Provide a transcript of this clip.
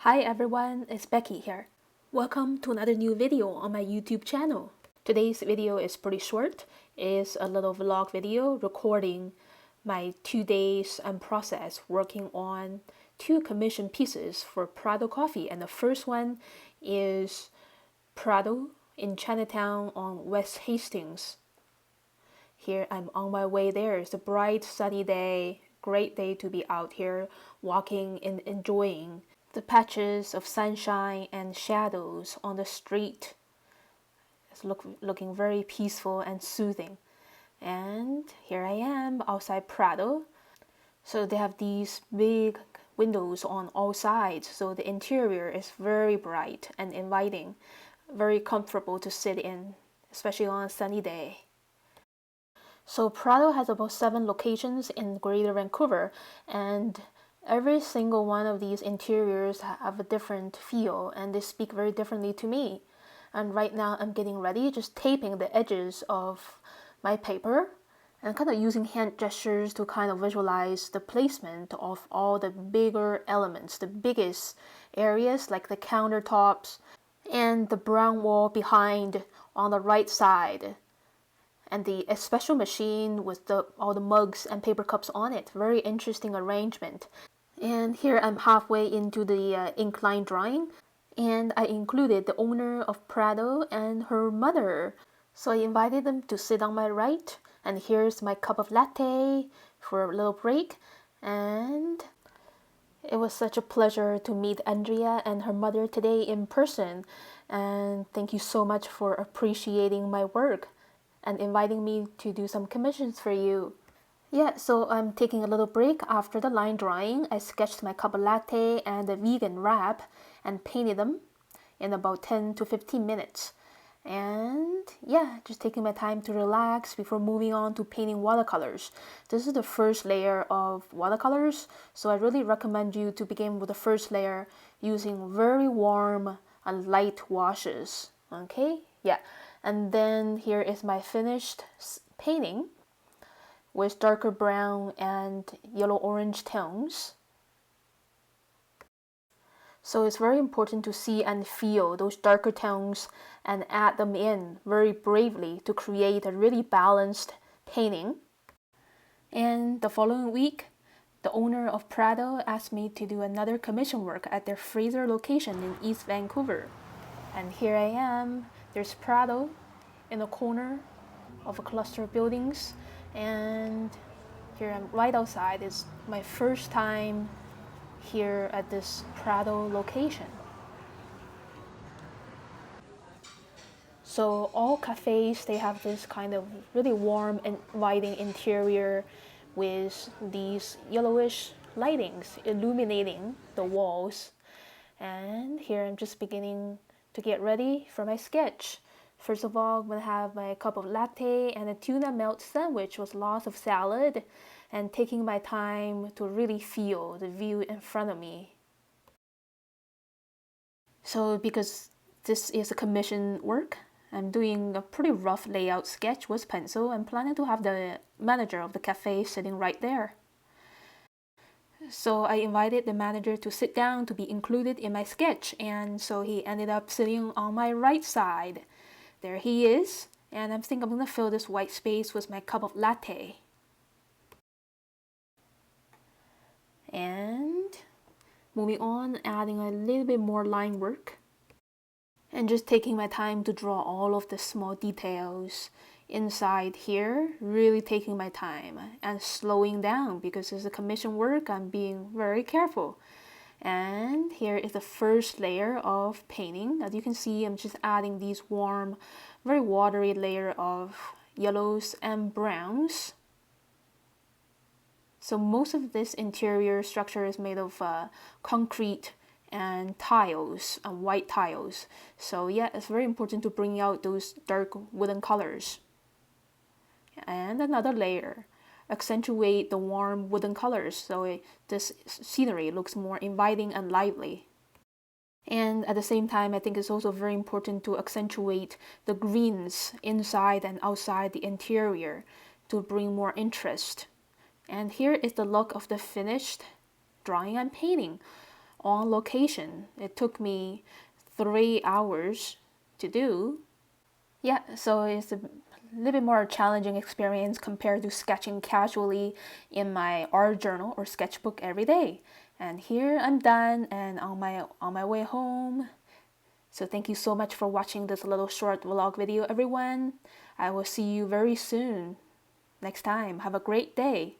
Hi everyone, it's Becky here. Welcome to another new video on my YouTube channel. Today's video is pretty short. It's a little vlog video recording my 2 days and process working on 2 commission pieces for Prado Coffee, and the first one is Prado in Chinatown on West Hastings. Here I'm on my way there. It's a bright sunny day, great day to be out here walking and enjoying the patches of sunshine and shadows on the street. It's looking very peaceful and soothing. And here I am outside Prado. So they have these big windows on all sides, so the interior is very bright and inviting, very comfortable to sit in, especially on a sunny day. So Prado has about 7 locations in Greater Vancouver, and every single one of these interiors have a different feel, and they speak very differently to me. And right now I'm getting ready, just taping the edges of my paper and kind of using hand gestures to kind of visualize the placement of all the bigger elements, the biggest areas like the countertops and the brown wall behind on the right side. And the special machine with all the mugs and paper cups on it. Very interesting arrangement. And here I'm halfway into the ink line drawing, and I included the owner of Prado and her mother. So I invited them to sit on my right, and here's my cup of latte for a little break. And it was such a pleasure to meet Andrea and her mother today in person, and thank you so much for appreciating my work and inviting me to do some commissions for you. Yeah, so I'm taking a little break after the line drawing. I sketched my cup of latte and the vegan wrap and painted them in about 10 to 15 minutes. And yeah, just taking my time to relax before moving on to painting watercolors. This is the first layer of watercolors, so I really recommend you to begin with the first layer using very warm and light washes. Okay, yeah. And then here is my finished painting with darker brown and yellow-orange tones. So it's very important to see and feel those darker tones and add them in very bravely to create a really balanced painting. And the following week, the owner of Prado asked me to do another commission work at their Fraser location in East Vancouver. And here I am. There's Prado in the corner of a cluster of buildings, and here I'm right outside. It's my first time here at this Prado location. So all cafes, they have this kind of really warm and inviting interior with these yellowish lightings illuminating the walls. And here I'm just beginning to get ready for my sketch. First of all, I'm going to have my cup of latte and a tuna melt sandwich with lots of salad, and taking my time to really feel the view in front of me. So because this is a commission work, I'm doing a pretty rough layout sketch with pencil. I'm planning to have the manager of the cafe sitting right there. So I invited the manager to sit down to be included in my sketch, and so he ended up sitting on my right side. There he is, and I think I'm going to fill this white space with my cup of latte. And moving on, adding a little bit more line work. And just taking my time to draw all of the small details inside here, really taking my time and slowing down because it's a commission work. I'm being very careful. And here is the first layer of painting. As you can see, I'm just adding these warm, very watery layer of yellows and browns. So most of this interior structure is made of concrete and tiles, and white tiles. So yeah, it's very important to bring out those dark wooden colors. And another layer, accentuate the warm wooden colors so this scenery looks more inviting and lively. And at the same time, I think it's also very important to accentuate the greens inside and outside the interior to bring more interest. And here is the look of the finished drawing and painting. on location. It took me 3 hours to do. Yeah, so it's a little bit more challenging experience compared to sketching casually in my art journal or sketchbook every day. And here I'm done and on my way home. So thank you so much for watching this little short vlog video, everyone. I will see you very soon. Next time. Have a great day.